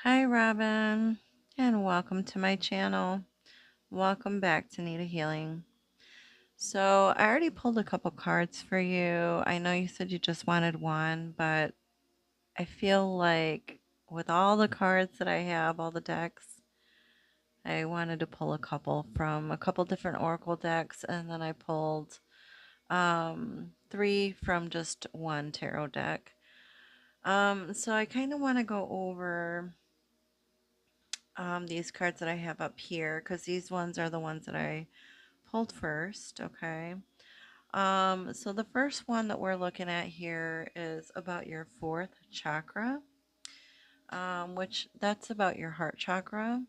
Hi, Robin, and welcome to my channel. Welcome back to Nita Healing. So, I already pulled a couple cards for you. I know you said you just wanted one, but I feel like with all the cards that I have, all the decks, I wanted to pull a couple from a couple different oracle decks, and then I pulled three from just one tarot deck. So I kind of want to go over these cards that I have up here because these ones are the ones that I pulled first. Okay. So the first one that we're looking at here is about your fourth chakra, which that's about your heart chakra.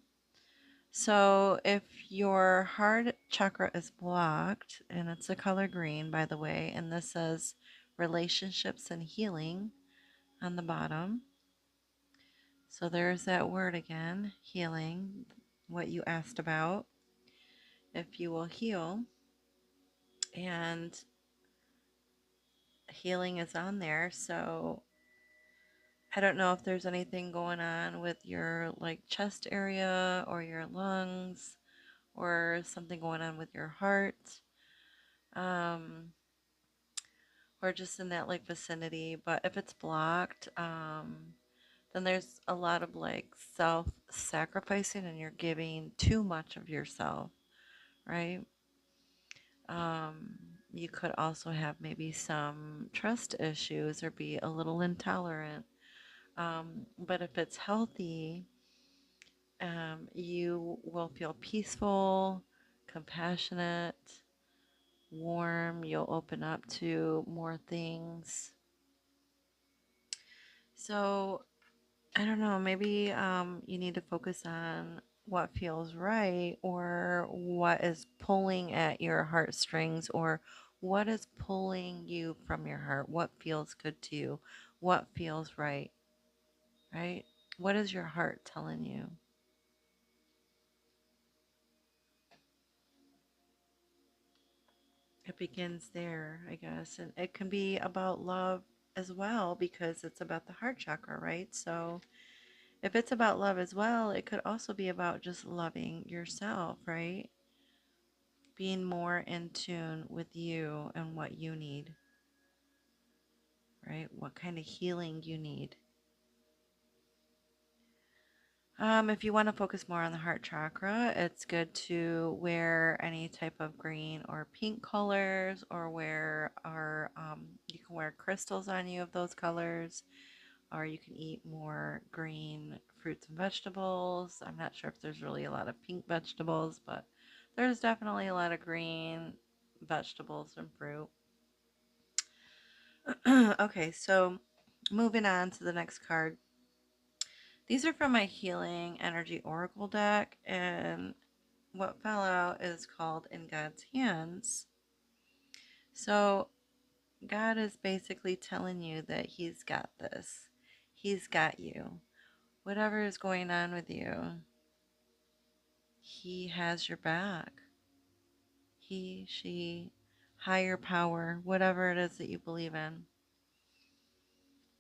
So if your heart chakra is blocked, and it's the color green, by the way, and this says relationships and healing on the bottom. So there's that word again, healing, what you asked about. If you will heal, and healing is on there. So I don't know if there's anything going on with your like chest area or your lungs or something going on with your heart, um, or just in that like vicinity. But if it's blocked, then there's a lot of like self sacrificing and you're giving too much of yourself, right? Um, you could also have maybe some trust issues or be a little intolerant. But if it's healthy, you will feel peaceful, compassionate, warm. You'll open up to more things. So, I don't know, maybe you need to focus on what feels right or what is pulling at your heartstrings or what is pulling you from your heart. What feels good to you? What feels right, right? What is your heart telling you? It begins there, I guess. And it can be about love as well because it's about the heart chakra, right? So if it's about love as well, it could also be about just loving yourself, right? Being more in tune with you and what you need, right? What kind of healing you need. If you want to focus more on the heart chakra, it's good to wear any type of green or pink colors, or you can wear crystals on you of those colors, or you can eat more green fruits and vegetables. I'm not sure if there's really a lot of pink vegetables, but there's definitely a lot of green vegetables and fruit. Okay, so moving on to the next card. These are from my Healing Energy Oracle deck, and what fell out is called In God's Hands. So, God is basically telling you that He's got this, He's got you. Whatever is going on with you, He has your back. He, she, higher power, whatever it is that you believe in.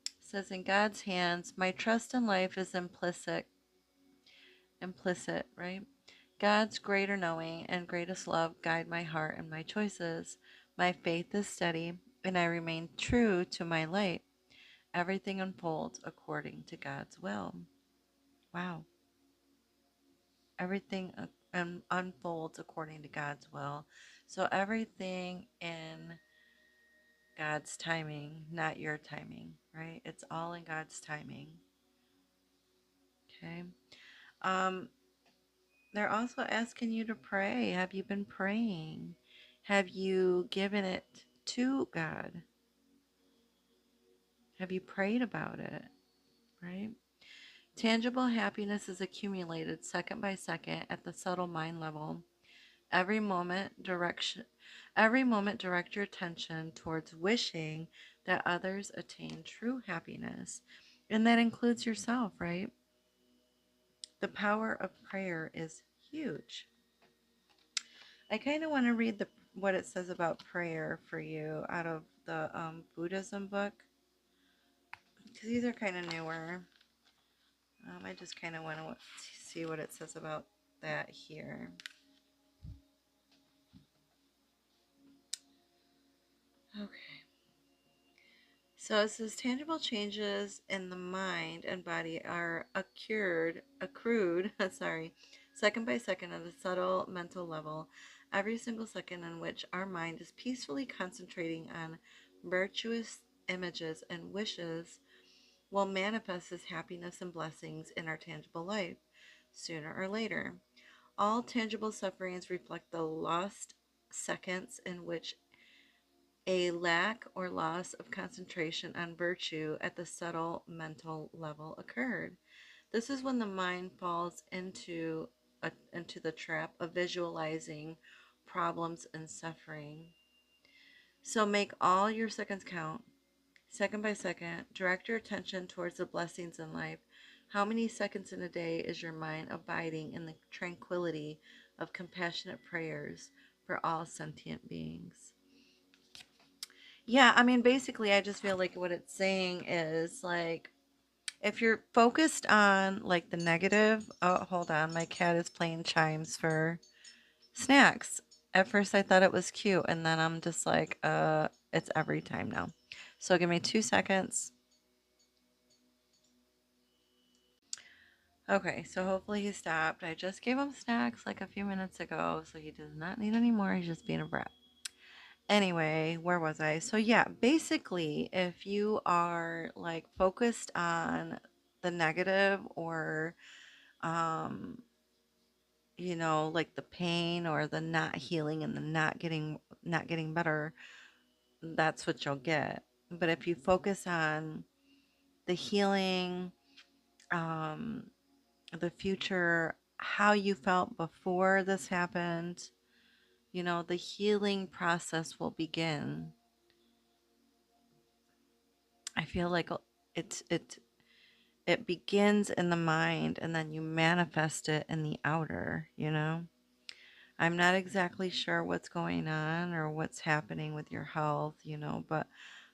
It says, In God's hands, my trust in life is implicit, right? God's greater knowing and greatest love guide my heart and my choices. My faith is steady, and I remain true to my light. Everything unfolds according to God's will. Wow. Everything unfolds according to God's will. So everything in God's timing, not your timing, right? It's all in God's timing. Okay. Um, they're also asking you to pray. Have you been praying? Have you given it to God? Have you prayed about it? Right? Tangible happiness is accumulated second by second at the subtle mind level. Every moment direction every moment direct your attention towards wishing that others attain true happiness. And that includes yourself, right? The power of prayer is huge. I kind of want to read what it says about prayer for you out of the Buddhism book because these are kind of newer. I just kind of want to see what it says about that here. Okay. So it says tangible changes in the mind and body are accrued, sorry, second by second at a subtle mental level. Every single second in which our mind is peacefully concentrating on virtuous images and wishes will manifest as happiness and blessings in our tangible life, sooner or later. All tangible sufferings reflect the lost seconds in which a lack or loss of concentration on virtue at the subtle mental level occurred. This is when the mind falls into the trap of visualizing problems and suffering. So make all your seconds count. Second by second, direct your attention towards the blessings in life. How many seconds in a day is your mind abiding in the tranquility of compassionate prayers for all sentient beings? Yeah, I mean, basically, I just feel like what it's saying is like, if you're focused on like the negative, oh, hold on, my cat is playing chimes for snacks. At first, I thought it was cute, and then I'm just like, it's every time now. So give me 2 seconds. Okay, so hopefully he stopped. I just gave him snacks like a few minutes ago, so he does not need any more. He's just being a brat. Anyway, where was I? So yeah, basically, if you are like focused on the negative or um like the pain or the not healing and the not getting better, that's what you'll get. But if you focus on the healing, um the future, how you felt before this happened, the healing process will begin. I feel like it begins in the mind and then you manifest it in the outer. I'm not exactly sure what's going on or what's happening with your health, but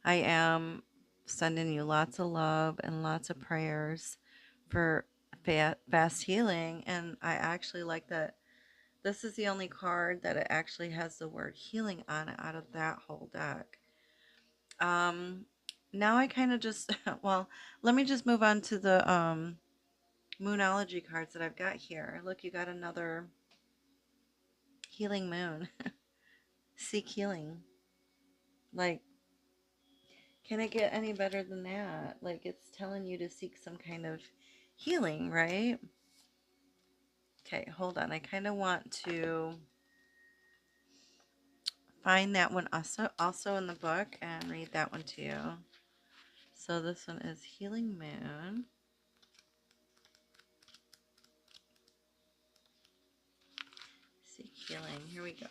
I am sending you lots of love and lots of prayers for fast healing. And I actually like that this is the only card that it actually has the word healing on it out of that whole deck. Um, Now I kind of just, well, let me just move on to the Moonology cards that I've got here. Look, you got another healing moon. Seek healing. Like, can it get any better than that? Like, it's telling you to seek some kind of healing, right? Okay, hold on. I kind of want to find that one also in the book and read that one to you. So this one is Healing Moon. Seek healing. Here we go.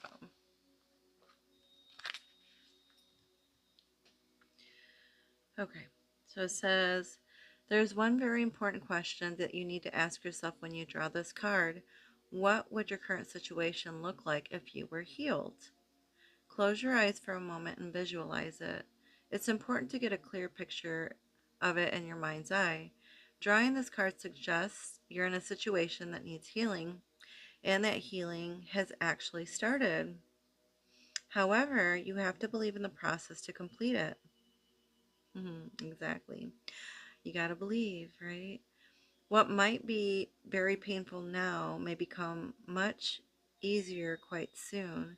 Okay, so it says, there's one very important question that you need to ask yourself when you draw this card. What would your current situation look like if you were healed? Close your eyes for a moment and visualize it. It's important to get a clear picture of it in your mind's eye. Drawing this card suggests you're in a situation that needs healing and that healing has actually started. However, you have to believe in the process to complete it. Exactly. You got to believe, right? What might be very painful now may become much easier quite soon.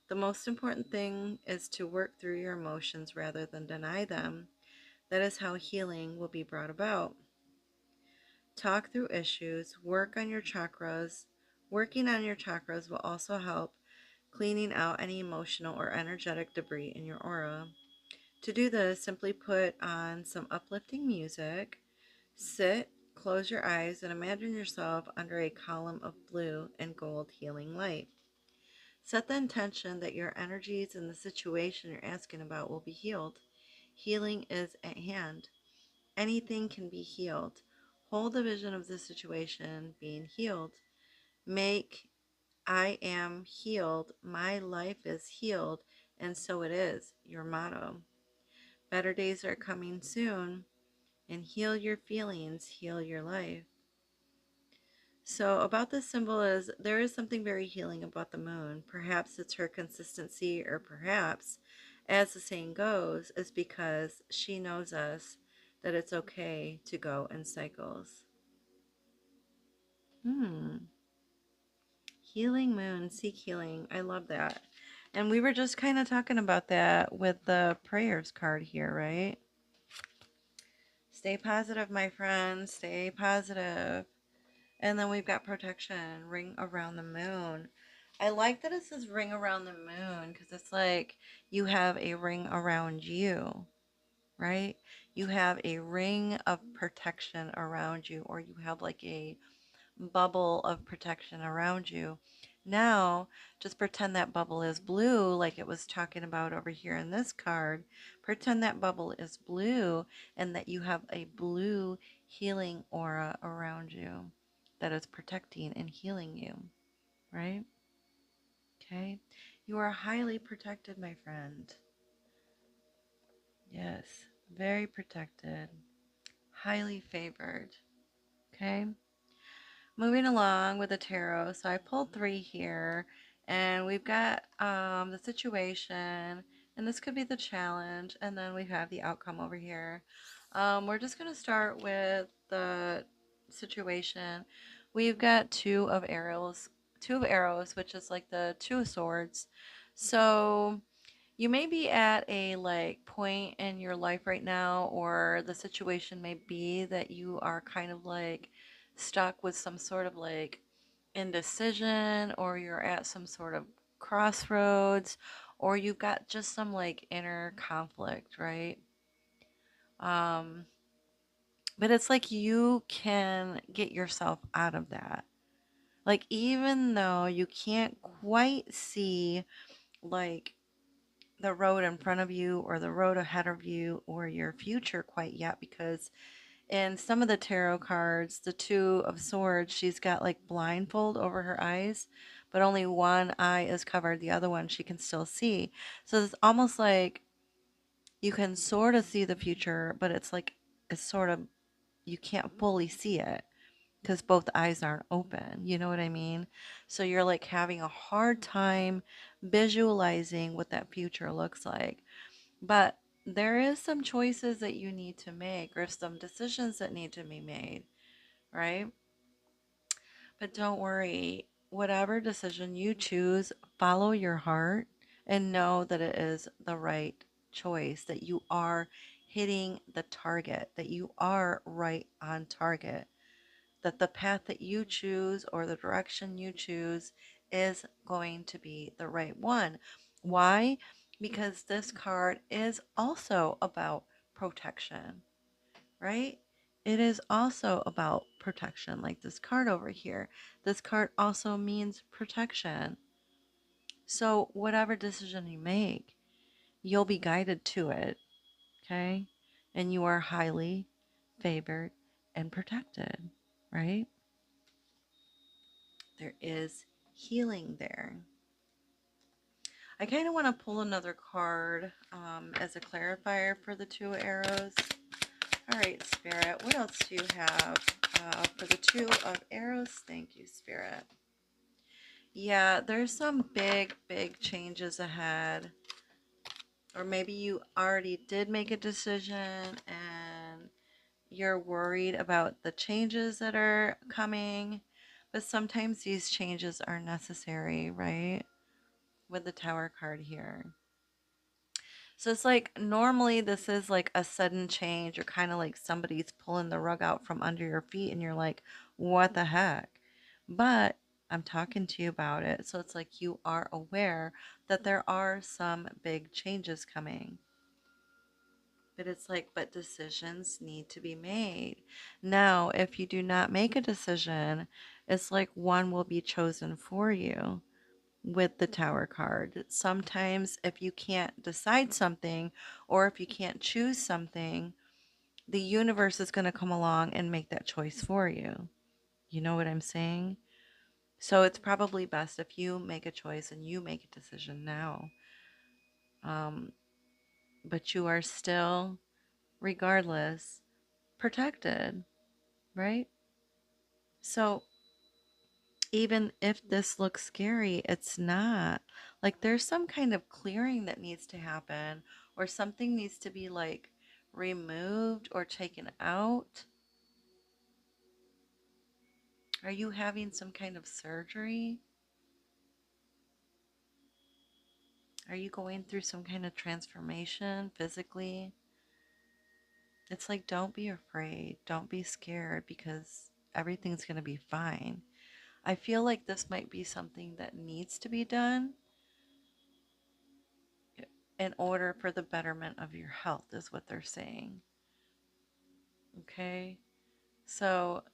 The most important thing is to work through your emotions rather than deny them. That is how healing will be brought about. Talk through issues, work on your chakras. Working on your chakras will also help cleaning out any emotional or energetic debris in your aura. To do this, simply put on some uplifting music, sit, close your eyes, and imagine yourself under a column of blue and gold healing light. Set the intention that your energies and the situation you're asking about will be healed. Healing is at hand. Anything can be healed. Hold the vision of the situation being healed. Make I am healed, my life is healed, and so it is your motto. Better days are coming soon, and heal your feelings, heal your life. So, about this symbol is there is something very healing about the moon. Perhaps it's her consistency, or perhaps, as the saying goes, is because she knows us that it's okay to go in cycles. Hmm. Healing moon, seek healing. I love that. And we were just kind of talking about that with the prayers card here, right? Stay positive, my friends. Stay positive. And then we've got protection, ring around the moon. I like that it says ring around the moon because it's like you have a ring around you, right? You have a ring of protection around you, or you have like a bubble of protection around you. Now, just pretend that bubble is blue, like it was talking about over here in this card. Pretend that bubble is blue and that you have a blue healing aura around you that is protecting and healing you, right? Okay. You are highly protected, my friend. Yes, very protected, highly favored. Okay. Moving along with the tarot. So I pulled three here, and we've got the situation, and this could be the challenge, and then we have the outcome over here. We're just going to start with the situation. We've got two of arrows, which is like the two of swords. So you may be at a like point in your life right now, or the situation may be that you are kind of like stuck with some sort of like indecision, or you're at some sort of crossroads, or you've got just some like inner conflict, right? um but it's like you can get yourself out of that, like even though you can't quite see like the road in front of you or the road ahead of you or your future quite yet, because in some of the tarot cards, the two of swords, she's got like blindfold over her eyes, but only one eye is covered, the other one she can still see. So it's almost like you can sort of see the future, but it's like it's sort of you can't fully see it because both eyes aren't open. You know what I mean? So you're like having a hard time visualizing what that future looks like. But there is some choices that you need to make, or some decisions that need to be made, right? But don't worry, whatever decision you choose, follow your heart and know that it is the right choice, that you are hitting the target, that you are right on target, that the path that you choose or the direction you choose is going to be the right one. Why? Because this card is also about protection, right? It is also about protection, like this card over here. This card also means protection. So, whatever decision you make, you'll be guided to it, okay? And you are highly favored and protected, right? There is healing there. I kind of want to pull another card as a clarifier for the two arrows. All right, Spirit, what else do you have for the two of arrows? Thank you, Spirit. Yeah, there's some big, big changes ahead. Or maybe you already did make a decision and you're worried about the changes that are coming. But sometimes these changes are necessary, right? With the Tower card here. So it's like normally this is like a sudden change, or kind of like somebody's pulling the rug out from under your feet and you're like, what the heck? But I'm talking to you about it. So it's like you are aware that there are some big changes coming. But it's like, but decisions need to be made. Now, if you do not make a decision, it's like one will be chosen for you with the Tower card. Sometimes, if you can't decide something or if you can't choose something, the universe is going to come along and make that choice for you. You know what I'm saying? So it's probably best if you make a choice and you make a decision now. Um, but you are still, regardless, protected, right? So even if this looks scary, it's not. Like there's some kind of clearing that needs to happen, or something needs to be like removed or taken out. Are you having some kind of surgery? Are you going through some kind of transformation physically? It's like, don't be afraid. Don't be scared because everything's going to be fine. I feel like this might be something that needs to be done in order for the betterment of your health, is what they're saying. Okay. So,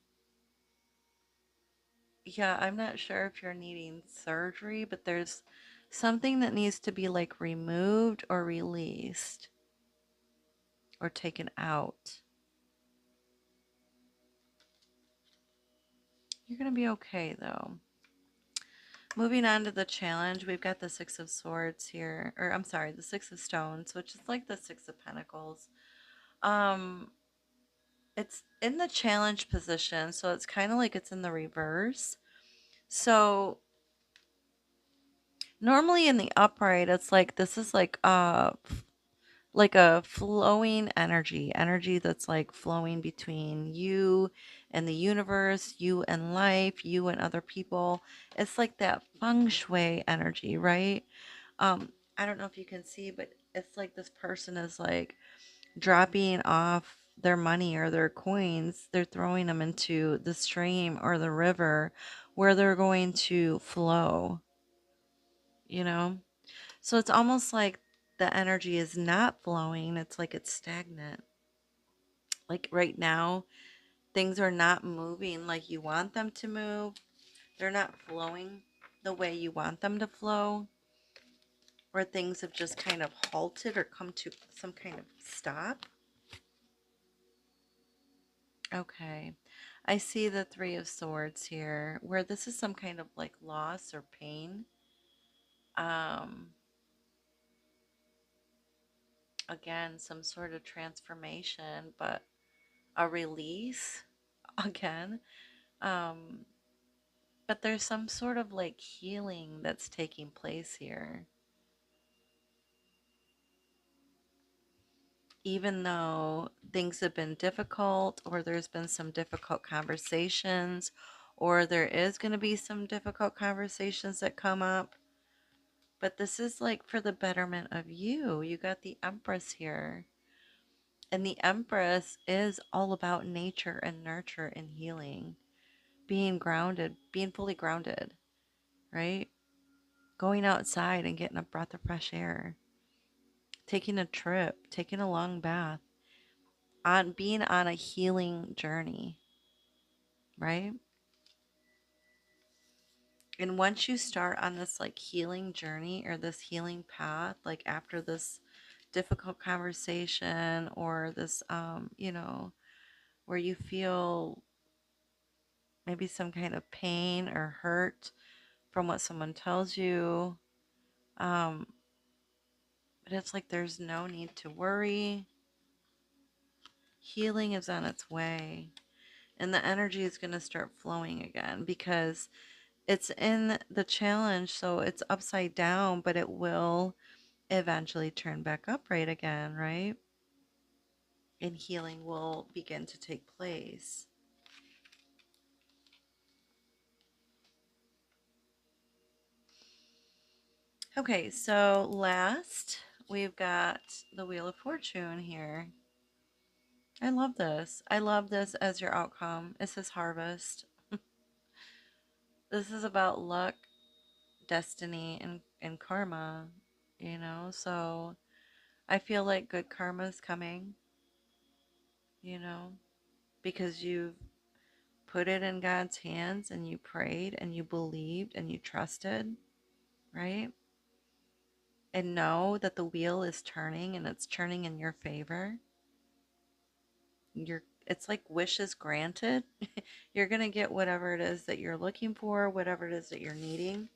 yeah, I'm not sure if you're needing surgery, but there's something that needs to be like removed or released or taken out. You're going to be okay though. Moving on to the challenge, we've got the Six of Swords here, or I'm sorry, the Six of Stones, which is like the Six of Pentacles. Um, it's in the challenge position, so it's kind of like it's in the reverse. So normally in the upright, it's like this is like a flowing energy that's like flowing between you and the universe, you and life, you and other people. It's like that feng shui energy, right? I don't know if you can see, but it's like this person is like dropping off their money or their coins. They're throwing them into the stream or the river where they're going to flow, you know? So it's almost like the energy is not flowing. It's like it's stagnant. Like right now, things are not moving like you want them to move. They're not flowing the way you want them to flow, or things have just kind of halted or come to some kind of stop. Okay. I see the Three of Swords here, where this is some kind of like loss or pain. Um, Again, some sort of transformation, but a release again. Um, but there's some sort of like healing that's taking place here. Even though things have been difficult, or there's been some difficult conversations, or there is going to be some difficult conversations that come up, but this is like for the betterment of you. You got the Empress here. And the Empress is all about nature and nurture and healing, being grounded, being fully grounded, right? Going outside and getting a breath of fresh air, taking a trip, taking a long bath, on being on a healing journey, right? And once you start on this like healing journey or this healing path, like after this difficult conversation or this, where you feel maybe some kind of pain or hurt from what someone tells you, um, but it's like there's no need to worry. Healing is on its way, and the energy is going to start flowing again because it's in the challenge, so it's upside down, but it will eventually turn back upright again, right? And healing will begin to take place. Okay, so last we've got the Wheel of Fortune here. I love this. I love this as your outcome. It says harvest. This is about luck, destiny, and karma, So I feel like good karma is coming, you know, because you've put it in God's hands and you prayed and you believed and you trusted, right? And know that the wheel is turning and it's turning in your favor. It's like wishes granted. You're going to get whatever it is that you're looking for, whatever it is that you're needing.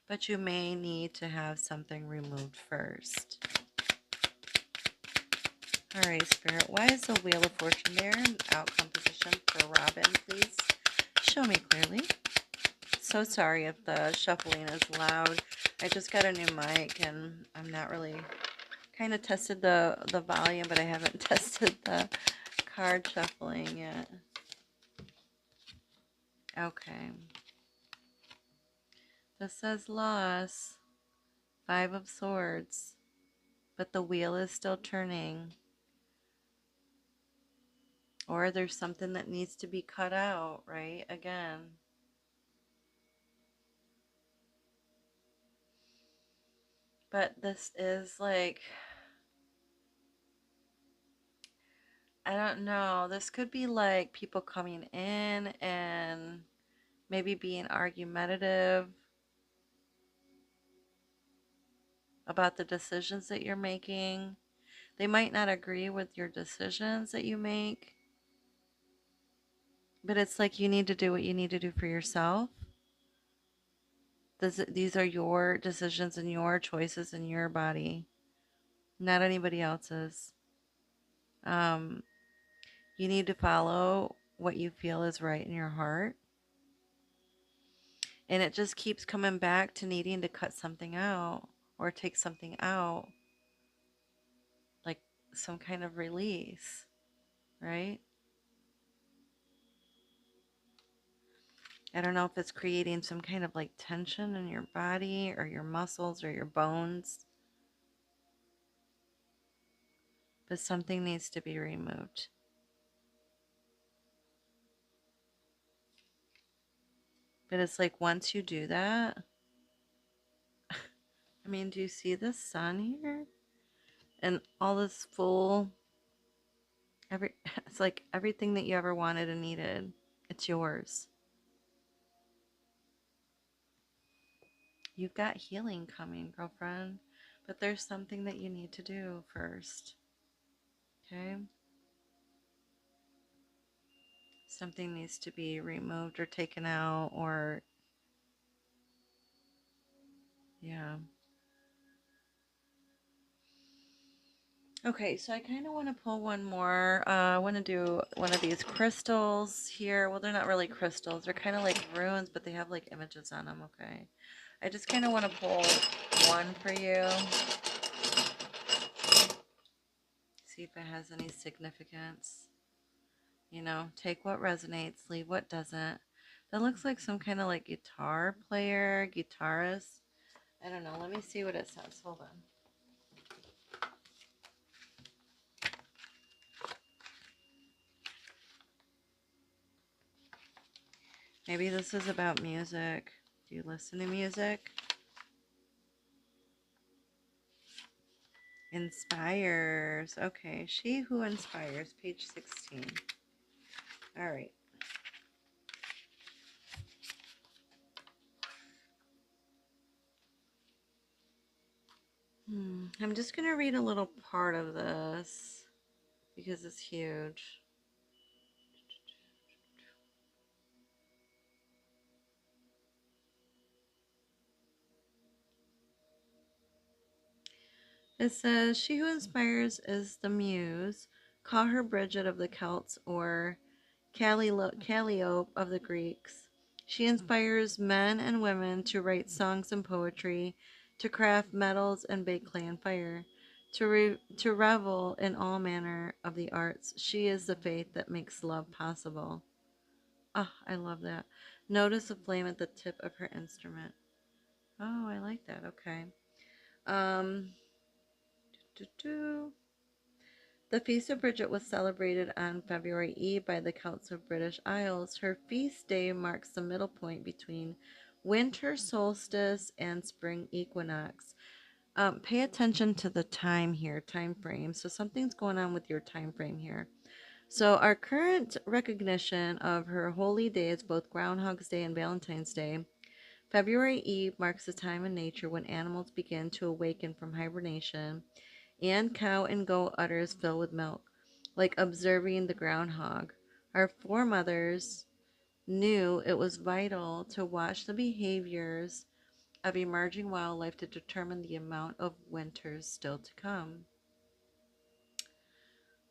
But you may need to have something removed first. All right, Spirit, why is the Wheel of Fortune there in outcome position for Robin, please? Show me clearly. so sorry if the shuffling is loud. I just got a new mic and I'm not really kind of tested the volume, but I haven't tested the card shuffling yet. Okay. This says loss, 5 of Swords, but the wheel is still turning. Or there's something that needs to be cut out, right? Again. But this is like, I don't know. This could be like people coming in and maybe being argumentative about the decisions that you're making. They might not agree with your decisions that you make, but it's like you need to do what you need to do for yourself. These are your decisions and your choices in your body, not anybody else's. Um, you need to follow what you feel is right in your heart. And it just keeps coming back to needing to cut something out or take something out, like some kind of release, right? I don't know if it's creating some kind of like tension in your body or your muscles or your bones, but something needs to be removed. But it's like once you do that, I mean, do you see the sun here? And all this full it's like everything that you ever wanted and needed, it's yours. You've got healing coming, girlfriend, but there's something that you need to do first. Okay? Something needs to be removed or taken out, or yeah. Okay, so I kind of want to pull one more. I want to do one of these crystals here. Well, they're not really crystals. They're kind of like runes, but they have like images on them. Okay. I just kind of want to pull one for you. See if it has any significance. You know, take what resonates, leave what doesn't. That looks like some kind of like guitar player, guitarist. I don't know. Let me see what it says. Hold on. Maybe this is about music. Do you listen to music? Inspires. Okay. She who inspires. Page 16. All right. I'm just going to read a little part of this because it's huge. It says, she who inspires is the muse. Call her Bridget of the Celts or Calliope of the Greeks. She inspires men and women to write songs and poetry, to craft metals and bake clay and fire, to revel in all manner of the arts. She is the faith that makes love possible. Oh, I love that. Notice the flame at the tip of her instrument. Oh, I like that. Okay. Um, The Feast of Bridget was celebrated on February Eve by the Celts of British Isles. Her feast day marks the middle point between winter solstice and spring equinox. Pay attention to the time here, time frame. So something's going on with your time frame here. So our current recognition of her holy days, both Groundhog's Day and Valentine's Day. February Eve marks a time in nature when animals begin to awaken from hibernation and cow and goat udders fill with milk, like observing the groundhog. Our foremothers knew it was vital to watch the behaviors of emerging wildlife to determine the amount of winters still to come.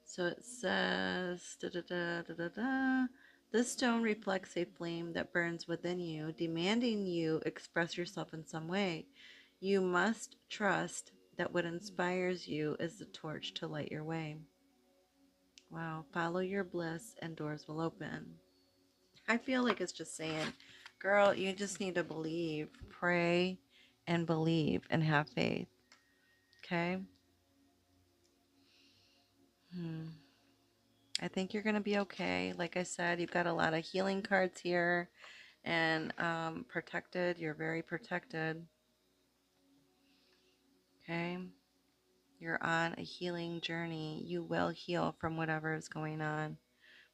So it says, da, da, da, da, da, da. This stone reflects a flame that burns within you, demanding you express yourself in some way. You must trust that what inspires you is the torch to light your way. Wow, follow your bliss and doors will open. I feel like it's just saying, girl, you just need to believe, pray, and believe and have faith. Okay? Hmm. I think you're going to be okay. Like I said, you've got a lot of healing cards here and protected. You're very protected. Okay? You're on a healing journey. You will heal from whatever is going on,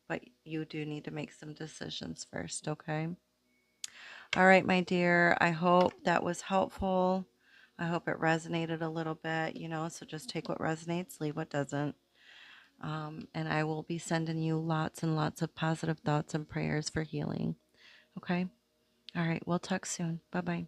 but you do need to make some decisions first. Okay? All right, my dear. I hope that was helpful. I hope it resonated a little bit, so just take what resonates, leave what doesn't. And I will be sending you lots and lots of positive thoughts and prayers for healing. Okay? All right, we'll talk soon. Bye bye.